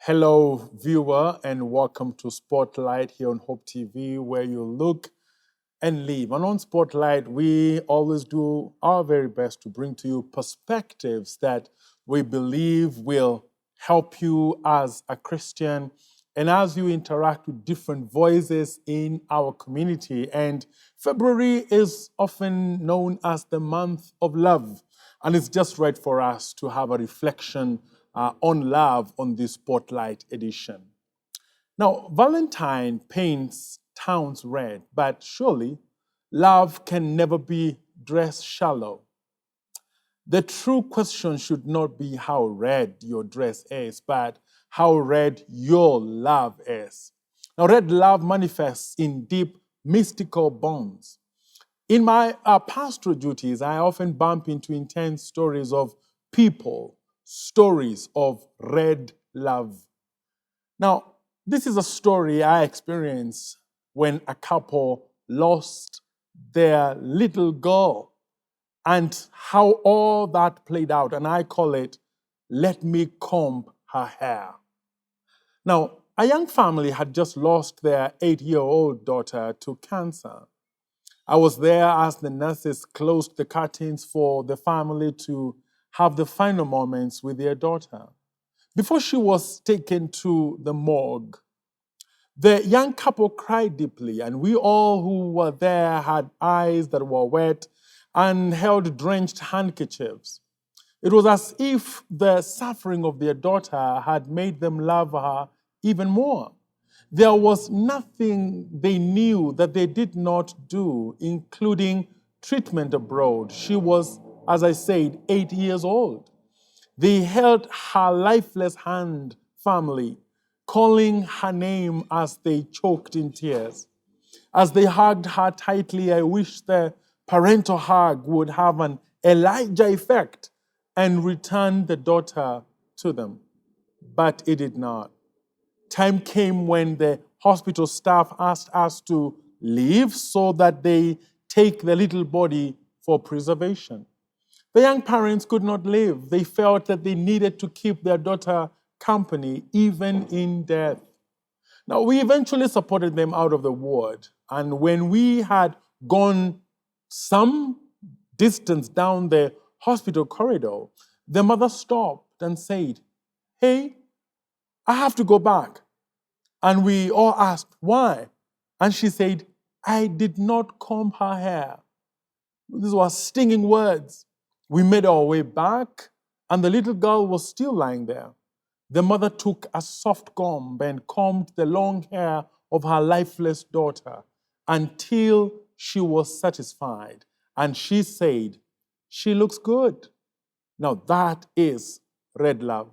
Hello, viewer, and welcome to Spotlight here on Hope TV, where you look and live. And on Spotlight, we always do our very best to bring to you perspectives that we believe will help you as a Christian and as you interact with different voices in our community. And February is often known as the month of love. And it's just right for us to have a reflection on love on this Spotlight edition. Now, Valentine paints towns red, but surely love can never be dressed shallow. The true question should not be how red your dress is, but how red your love is. Now, red love manifests in deep mystical bonds. In my pastoral duties, I often bump into intense stories of people, stories of red love. Now, this is a story I experienced when a couple lost their little girl and how all that played out. And I call it, let me comb her hair. Now, a young family had just lost their 8-year-old daughter to cancer. I was there as the nurses closed the curtains for the family to have the final moments with their daughter. Before she was taken to the morgue, the young couple cried deeply, and we all who were there had eyes that were wet and held drenched handkerchiefs. It was as if the suffering of their daughter had made them love her even more. There was nothing they knew that they did not do, including treatment abroad. She was, as I said, 8 years old. They held her lifeless hand firmly, calling her name as they choked in tears. As they hugged her tightly, I wish the parental hug would have an Elijah effect and return the daughter to them. But it did not. Time came when the hospital staff asked us to leave so that they take the little body for preservation. The young parents could not leave. They felt that they needed to keep their daughter company, even in death. Now, we eventually supported them out of the ward. And when we had gone some distance down the hospital corridor, the mother stopped and said, "Hey, I have to go back." And we all asked, "Why?" And she said, "I did not comb her hair." These were stinging words. We made our way back, and the little girl was still lying there. The mother took a soft comb and combed the long hair of her lifeless daughter until she was satisfied. And she said, "She looks good." Now that is red love.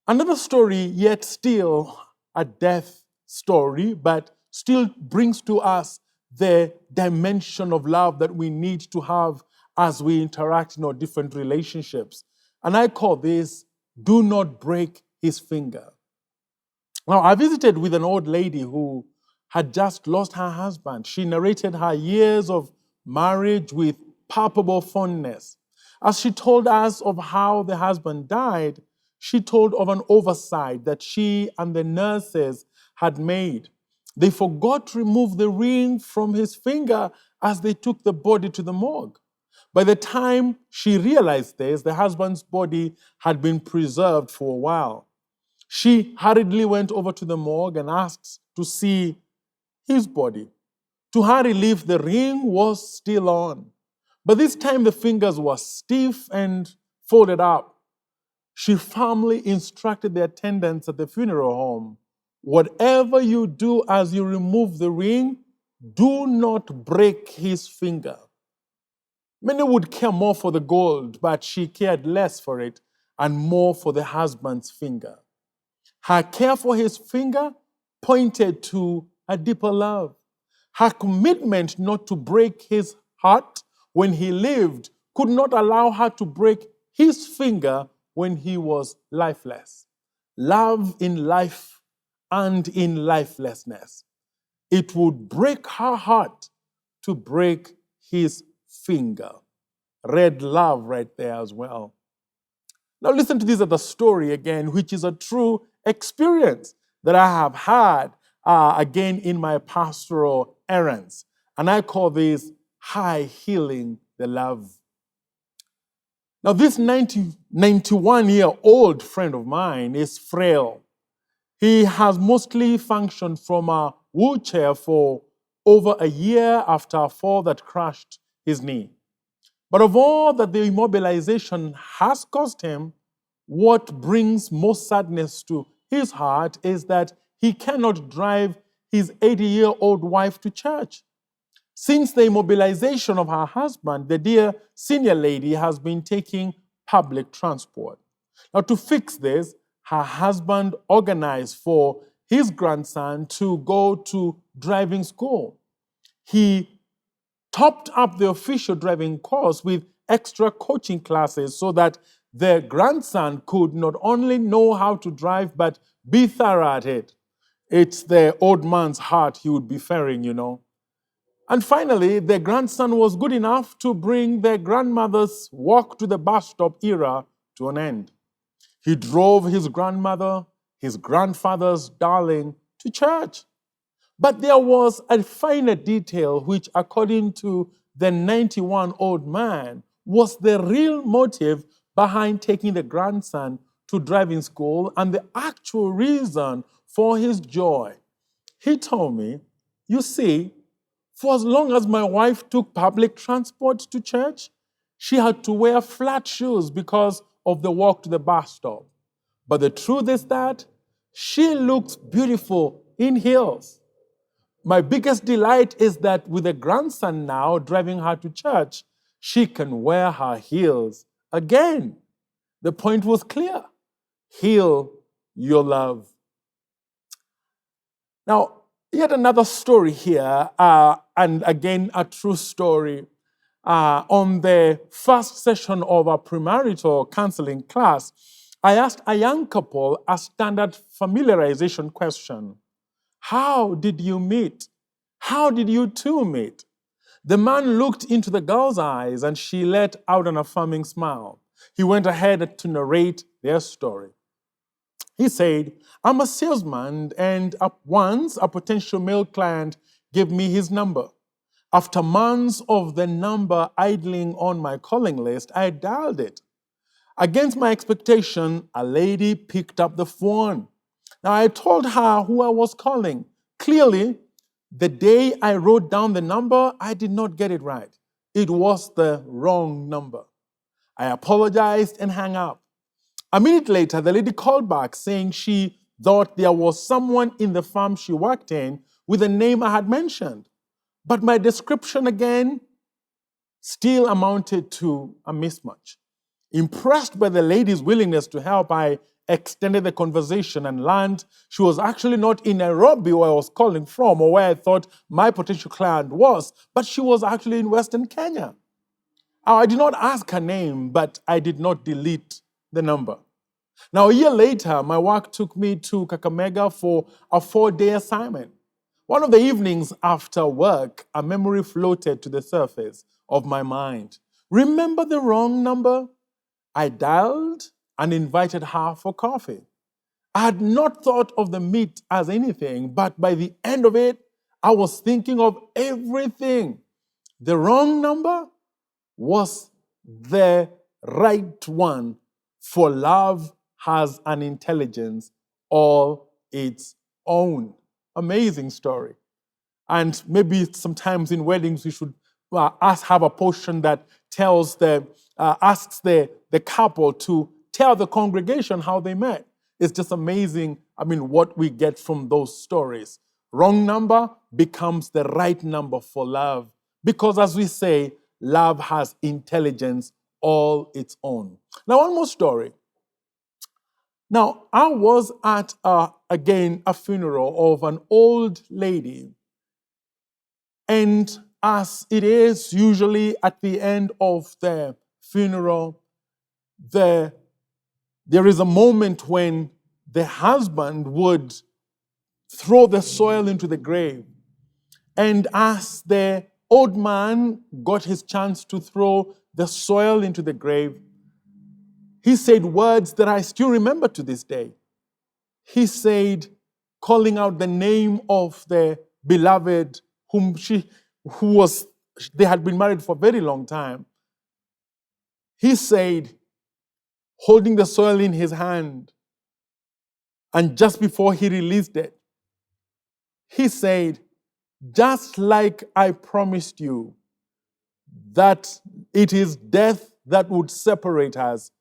Another story, yet still a death story, but still brings to us the dimension of love that we need to have as we interact in our different relationships. And I call this, do not break his finger. Now, I visited with an old lady who had just lost her husband. She narrated her years of marriage with palpable fondness. As she told us of how the husband died, she told of an oversight that she and the nurses had made. They forgot to remove the ring from his finger as they took the body to the morgue. By the time she realized this, the husband's body had been preserved for a while. She hurriedly went over to the morgue and asked to see his body. To her relief, the ring was still on. But this time the fingers were stiff and folded up. She firmly instructed the attendants at the funeral home, "Whatever you do as you remove the ring, do not break his finger." Many would care more for the gold, but she cared less for it and more for the husband's finger. Her care for his finger pointed to a deeper love. Her commitment not to break his heart when he lived could not allow her to break his finger when he was lifeless. Love in life and in lifelessness. It would break her heart to break his finger. Red love right there as well. Now listen to this other story again, which is a true experience that I have had again in my pastoral errands. And I call this high healing the love. Now this 91-year-old friend of mine is frail. He has mostly functioned from a wheelchair for over a year after a fall that crushed his knee. But of all that the immobilization has cost him, what brings most sadness to his heart is that he cannot drive his 80-year-old wife to church. Since the immobilization of her husband, the dear senior lady has been taking public transport. Now, to fix this, her husband organized for his grandson to go to driving school. He topped up the official driving course with extra coaching classes so that their grandson could not only know how to drive, but be thorough at it. It's the old man's heart he would be ferrying, you know. And finally, their grandson was good enough to bring their grandmother's walk to the bus stop era to an end. He drove his grandmother, his grandfather's darling, to church. But there was a finer detail which, according to the 91-old man, was the real motive behind taking the grandson to driving school and the actual reason for his joy. He told me, you see, for as long as my wife took public transport to church, she had to wear flat shoes because of the walk to the bus stop. But the truth is that she looks beautiful in heels. My biggest delight is that with a grandson now driving her to church, she can wear her heels again. The point was clear. Heal your love. Now, yet another story here, and again, a true story. On the first session of a premarital counseling class, I asked a young couple a standard familiarization question. How did you meet? How did you two meet? The man looked into the girl's eyes and she let out an affirming smile. He went ahead to narrate their story. He said, I'm a salesman, and once a potential male client gave me his number. After months of the number idling on my calling list, I dialed it. Against my expectation, a lady picked up the phone. Now, I told her who I was calling. Clearly, the day I wrote down the number, I did not get it right. It was the wrong number. I apologized and hung up. A minute later, the lady called back saying she thought there was someone in the firm she worked in with the name I had mentioned. But my description again still amounted to a mismatch. Impressed by the lady's willingness to help, I extended the conversation and learned she was actually not in Nairobi, where I was calling from, or where I thought my potential client was, but she was actually in Western Kenya. I did not ask her name, but I did not delete the number. Now, a year later, my work took me to Kakamega for a 4-day assignment. One of the evenings after work, a memory floated to the surface of my mind. Remember the wrong number? I dialed and invited her for coffee. I had not thought of the meet as anything, but by the end of it, I was thinking of everything. The wrong number was the right one, for love has an intelligence all its own. Amazing story. And maybe sometimes in weddings we should have a portion that asks the couple to tell the congregation how they met. It's just amazing, what we get from those stories. Wrong number becomes the right number for love. Because as we say, love has intelligence all its own. Now, one more story. Now, I was at, again, a funeral of an old lady. And as it is usually at the end of the funeral, there is a moment when the husband would throw the soil into the grave. And as the old man got his chance to throw the soil into the grave, He said words that I still remember to this day. He said, calling out the name of the beloved they had been married for a very long time. He said, holding the soil in his hand, and just before he released it, he said, just like I promised you that it is death that would separate us,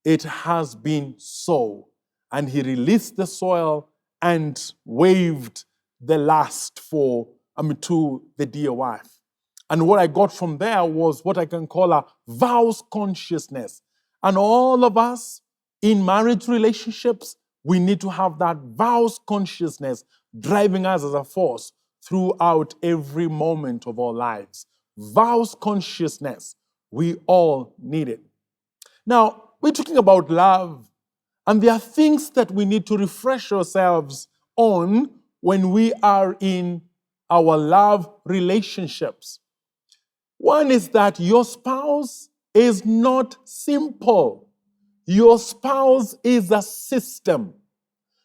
it has been so. And he released the soil and waved the last to the dear wife. And what I got from there was what I can call a vows consciousness. And all of us in marriage relationships, we need to have that vows consciousness driving us as a force throughout every moment of our lives. Vows consciousness, we all need it. Now, we're talking about love, and there are things that we need to refresh ourselves on when we are in our love relationships. One is that your spouse is not simple. Your spouse is a system.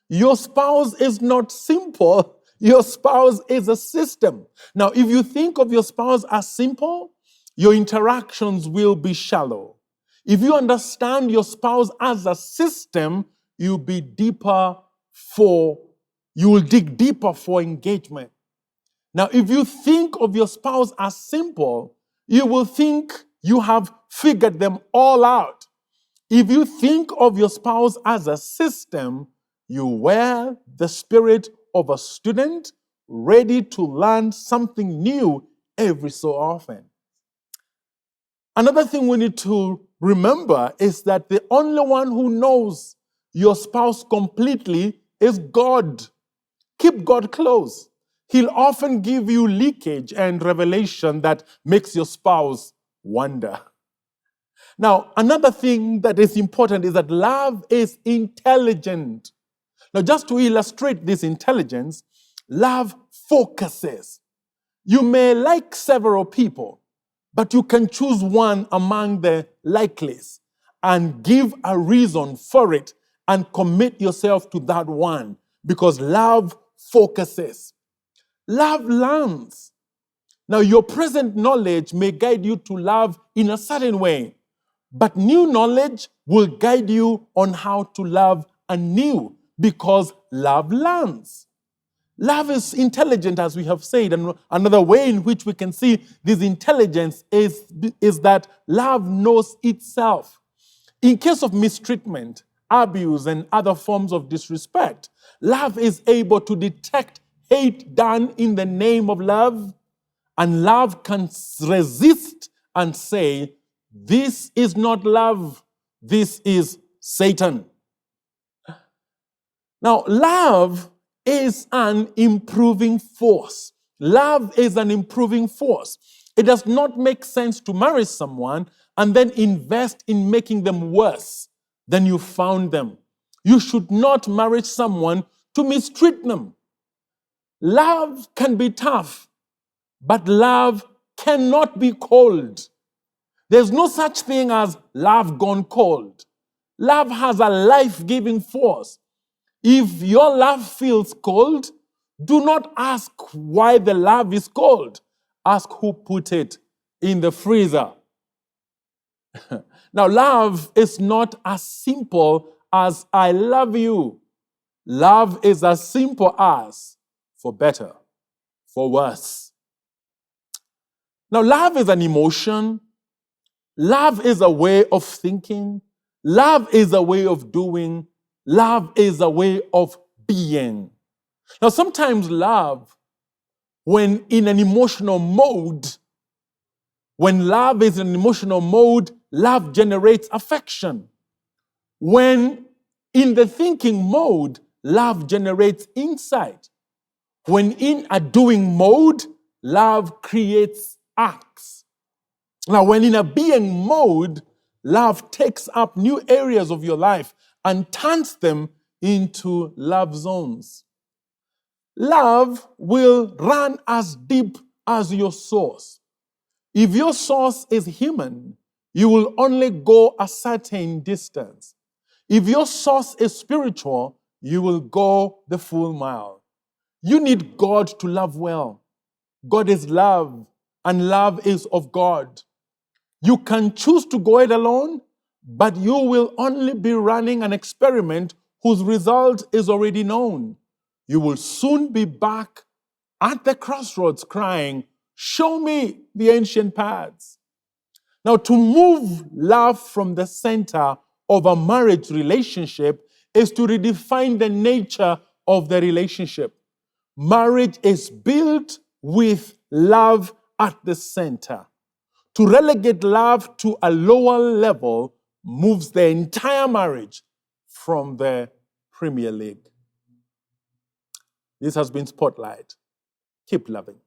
Your spouse is not simple. Your spouse is a system. Now, if you think of your spouse as simple, your interactions will be shallow. If you understand your spouse as a system, you will dig deeper for engagement. Now, if you think of your spouse as simple, you will think you have figured them all out. If you think of your spouse as a system, you wear the spirit of a student ready to learn something new every so often. Another thing we need to remember is that the only one who knows your spouse completely is God. Keep God close. He'll often give you leakage and revelation that makes your spouse wonder. Now, another thing that is important is that love is intelligent. Now, just to illustrate this intelligence, love focuses. You may like several people, but you can choose one among the likelies and give a reason for it and commit yourself to that one because love focuses. Love learns. Now, your present knowledge may guide you to love in a certain way, but new knowledge will guide you on how to love anew because love learns. Love is intelligent, as we have said, and another way in which we can see this intelligence is that love knows itself. In case of mistreatment, abuse, and other forms of disrespect, love is able to detect hate done in the name of love, and love can resist and say, this is not love, this is Satan. Now, love is an improving force. Love is an improving force. It does not make sense to marry someone and then invest in making them worse than you found them. You should not marry someone to mistreat them. Love can be tough, but love cannot be cold. There's no such thing as love gone cold. Love has a life-giving force. If your love feels cold, do not ask why the love is cold. Ask who put it in the freezer. Now, love is not as simple as I love you. Love is as simple as for better, for worse. Now, love is an emotion. Love is a way of thinking. Love is a way of doing. Love is a way of being. Now, sometimes love, when in an emotional mode, when love is in an emotional mode, love generates affection. When in the thinking mode, love generates insight. When in a doing mode, love creates acts. Now, when in a being mode, love takes up new areas of your life and turns them into love zones. Love will run as deep as your source. If your source is human, you will only go a certain distance. If your source is spiritual, you will go the full mile. You need God to love well. God is love, and love is of God. You can choose to go it alone, but you will only be running an experiment whose result is already known. You will soon be back at the crossroads crying, "Show me the ancient paths." Now, to move love from the center of a marriage relationship is to redefine the nature of the relationship. Marriage is built with love at the center. To relegate love to a lower level moves the entire marriage from the Premier League. This has been Spotlight. Keep loving.